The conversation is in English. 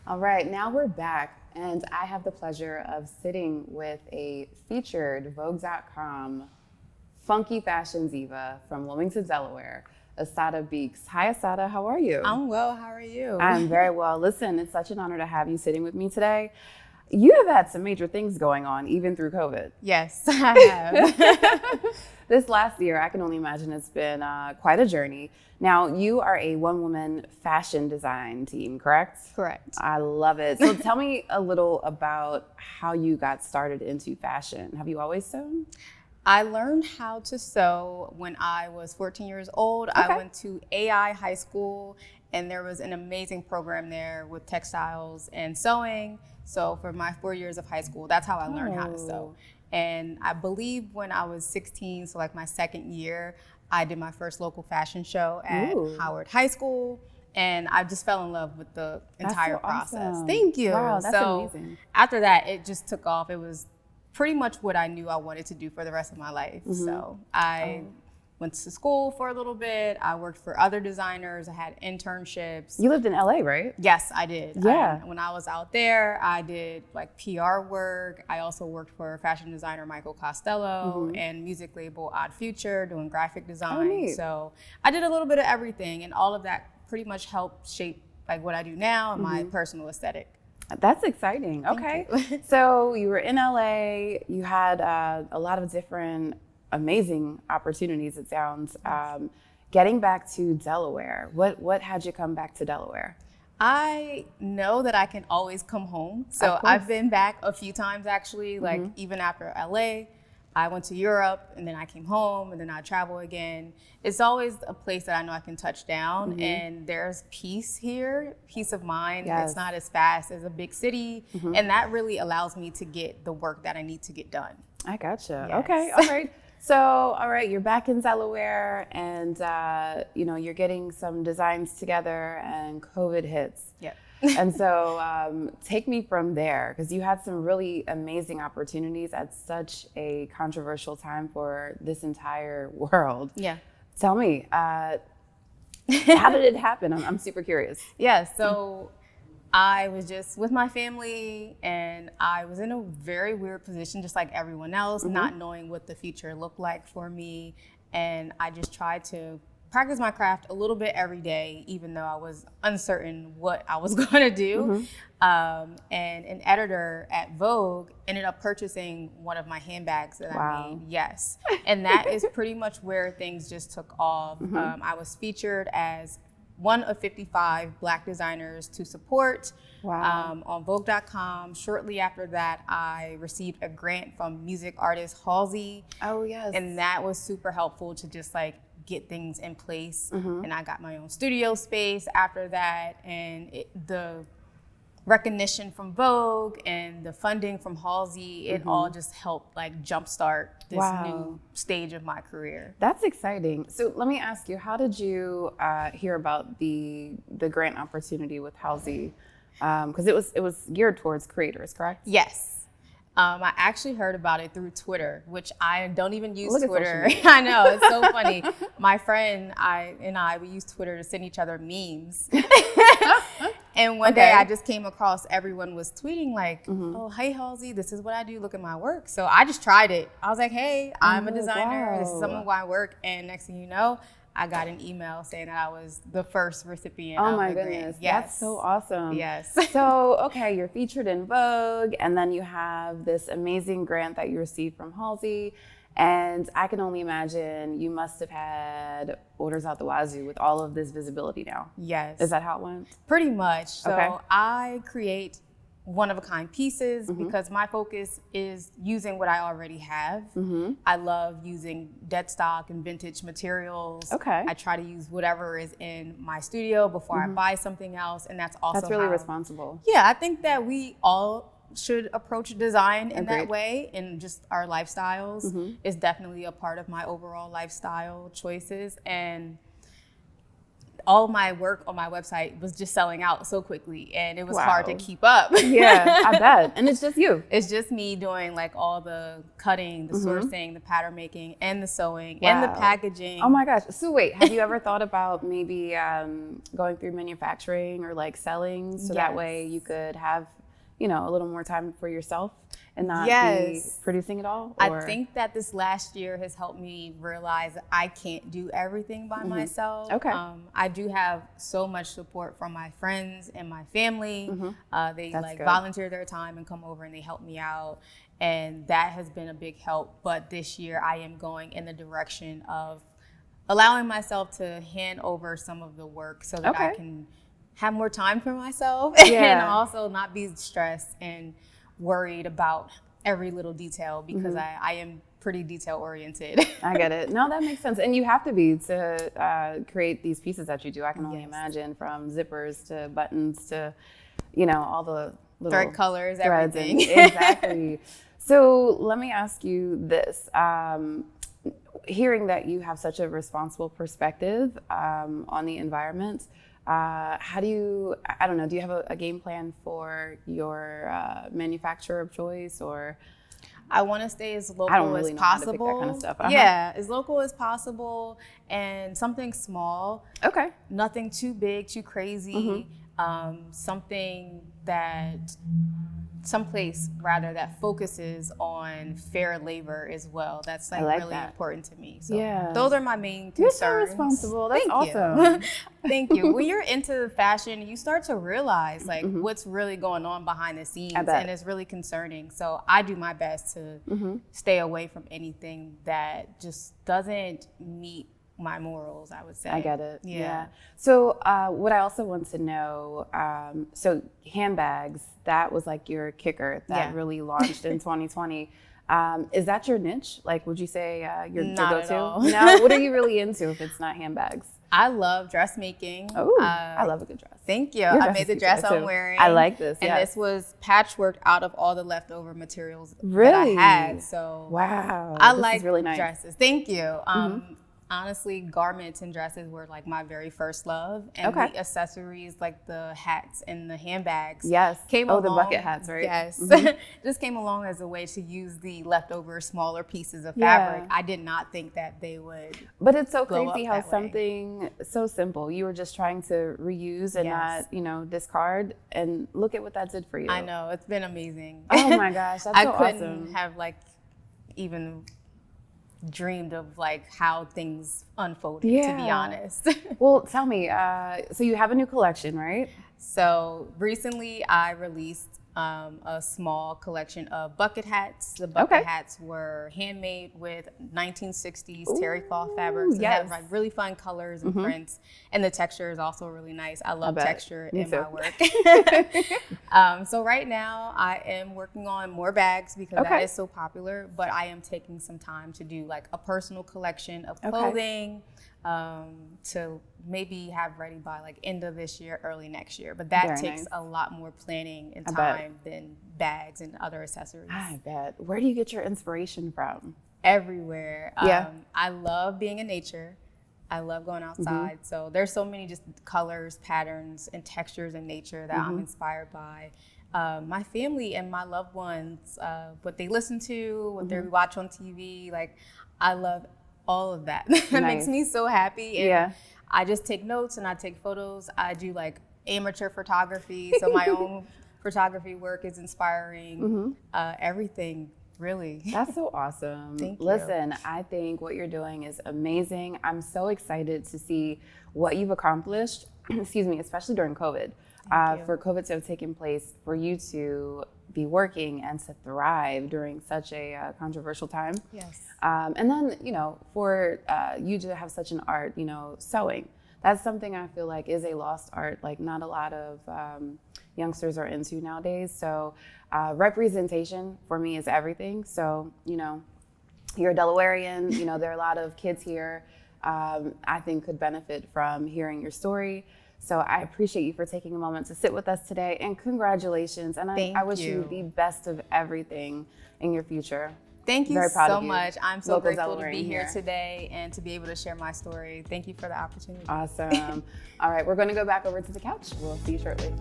All right, now we're back, and I have the pleasure of sitting with a featured Vogue.com funky fashion diva from Wilmington, Delaware, Asata Beeks. Hi, Asata, how are you? I'm well, how are you? I'm very well. Listen, it's such an honor to have you sitting with me today. You have had some major things going on, even through COVID. Yes, I have. This last year, I can only imagine it's been quite a journey. Now, you are a one-woman fashion design team, correct? Correct. I love it. So tell me a little about how you got started into fashion. Have you always sewn? I learned how to sew when I was 14 years old. Okay. I went to AI high school, and there was an amazing program there with textiles and sewing. So for my 4 years of high school, that's how I learned how to sew. And I believe when I was 16, so like my second year, I did my first local fashion show at Howard High School. And I just fell in love with the entire process. Awesome. Thank you. Wow, that's amazing. After that, it just took off. It was pretty much what I knew I wanted to do for the rest of my life. So I went to school for a little bit. I worked for other designers. I had internships. You lived in LA, right? Yes, I did. Yeah. When I was out there, I did like PR work. I also worked for fashion designer Michael Costello and music label Odd Future doing graphic design. neat. So I did a little bit of everything, and all of that pretty much helped shape like what I do now and my personal aesthetic. That's exciting. Okay. So you were in LA. You had a lot of different amazing opportunities, it sounds. Getting back to Delaware, what had you come back to Delaware? I know that I can always come home. So I've been back a few times actually, like even after LA. I went to Europe and then I came home and then I travel again. It's always a place that I know I can touch down and there's peace here, peace of mind. Yes. It's not as fast as a big city. And that really allows me to get the work that I need to get done. I gotcha. Yes. Okay. All right. So, all right, you're back in Delaware and, you're getting some designs together and COVID hits. Yep. And so take me from there, because you had some really amazing opportunities at such a controversial time for this entire world. Yeah. Tell me, how did it happen? I'm super curious. Yeah, so I was just with my family and I was in a very weird position, just like everyone else, not knowing what the future looked like for me. And I just tried to practice my craft a little bit every day, even though I was uncertain what I was going to do. And an editor at Vogue ended up purchasing one of my handbags that I made. Yes. And that is pretty much where things just took off. I was featured as one of 55 Black designers to support on Vogue.com. Shortly after that, I received a grant from music artist Halsey. Oh, yes. And that was super helpful to just like get things in place. And I got my own studio space after that. And the recognition from Vogue and the funding from Halsey, it all just helped like jumpstart this new stage of my career. That's exciting. So let me ask you, how did you hear about the grant opportunity with Halsey? Because it was geared towards creators, correct? Yes. I actually heard about it through Twitter, which I don't even use Twitter. social media. I know, it's so funny. My friend and I, we use Twitter to send each other memes. And one day I just came across everyone was tweeting like, oh, hey, Halsey, this is what I do. Look at my work. So I just tried it. I was like, hey, I'm a designer. This is some of my work. And next thing you know, I got an email saying that I was the first recipient of the grant. Goodness, Yes. that's so awesome. Yes. So, okay, you're featured in Vogue, and then you have this amazing grant that you received from Halsey, and I can only imagine you must have had orders out the wazoo with all of this visibility now. Yes. Is that how it went? Pretty much. So Okay. I create one-of-a-kind pieces because my focus is using what I already have. I love using dead stock and vintage materials. Okay. I try to use whatever is in my studio before I buy something else, and that's also That's really how, responsible. Yeah, I think that we all should approach design in that Agreed. way, and just our lifestyles is definitely a part of my overall lifestyle choices. And all my work on my website was just selling out so quickly, and it was Wow. hard to keep up. Yeah, I bet. And it's just you. It's just me doing like all the cutting, the sourcing, the pattern making, and the sewing, and the Wow. packaging. Oh my gosh. So wait, have you ever thought about maybe going through manufacturing or like selling so that way you could have, you know, a little more time for yourself and not be producing it all? Or? I think that this last year has helped me realize I can't do everything by myself. Okay. I do have so much support from my friends and my family. They That's like good. volunteer their time and come over and they help me out. And that has been a big help. But this year I am going in the direction of allowing myself to hand over some of the work so that I can have more time for myself and also not be stressed and worried about every little detail because I am pretty detail oriented. I get it. No, that makes sense. And you have to be to create these pieces that you do. I can only imagine, from zippers to buttons to, you know, all the little thread colors, threads everything. Exactly. So let me ask you this. Hearing that you have such a responsible perspective on the environment, how do you, I don't know, do you have a game plan for your manufacturer of choice, or? I want to stay as local I don't really as know how to possible. pick that kind of stuff. Yeah, as local as possible, and something small. Okay. Nothing too big, too crazy. Something that, someplace rather that focuses on fair labor as well. That's like really important to me. So those are my main concerns. You're so responsible. That's awesome. Thank you. When you're into fashion, you start to realize like what's really going on behind the scenes, and it's really concerning. So I do my best to stay away from anything that just doesn't meet my morals, I would say. I get it. Yeah. So what I also want to know, so handbags, that was like your kicker that really launched in 2020. Is that your niche? Like, would you say your Not go-to? at all. No. What are you really into if it's not handbags? I love dressmaking. Oh, I love a good dress. Thank you. Your I dress made is the cute dress too. I'm wearing. I like this. And this was patchworked out of all the leftover materials Really? that I had. So wow, I this like is really nice. dresses. Thank you. Honestly, garments and dresses were like my very first love, and the accessories, like the hats and the handbags, came along. The bucket hats, right? Yes, just came along as a way to use the leftover smaller pieces of fabric. I did not think that they would. But it's so blow crazy up how that way. something so simple you were just trying to reuse and not, you know, discard, and look at what that did for you. I know, it's been amazing. Oh my gosh, that's so couldn't awesome. have like even dreamed of like how things unfolded, to be honest. Well, tell me, so you have a new collection, right? So recently I released a small collection of bucket hats. The bucket hats were handmade with 1960s terry cloth fabrics. They have like really fun colors and prints, and the texture is also really nice. I love texture in my work. So right now I am working on more bags because that is so popular, but I am taking some time to do like a personal collection of clothing to maybe have ready by like end of this year, early next year. But that takes a lot more planning and time than bags and other accessories. I bet. Where do you get your inspiration from? Everywhere. I love being in nature. I love going outside. So there's so many just colors, patterns, and textures in nature that I'm inspired by. My family and my loved ones, what they listen to, what they watch on TV, like I love all of that. It makes me so happy. And I just take notes and I take photos. I do like amateur photography. So my own photography work is inspiring. Everything, really. That's so awesome. Thank you. Listen, I think what you're doing is amazing. I'm so excited to see what you've accomplished, excuse me, especially during COVID. For COVID to have taken place, for you to be working and to thrive during such a controversial time. Yes. And then, you know, for you to have such an art, you know, sewing. That's something I feel like is a lost art, like not a lot of youngsters are into nowadays. So representation for me is everything. So, you know, you're a Delawarean, you know, there are a lot of kids here I think could benefit from hearing your story. So I appreciate you for taking a moment to sit with us today, and congratulations. And I wish you the best of everything in your future. Thank you Very proud so of you. much. I'm so Local grateful to Delawarean be here here. today and to be able to share my story. Thank you for the opportunity. Awesome. All right, we're going to go back over to the couch. We'll see you shortly.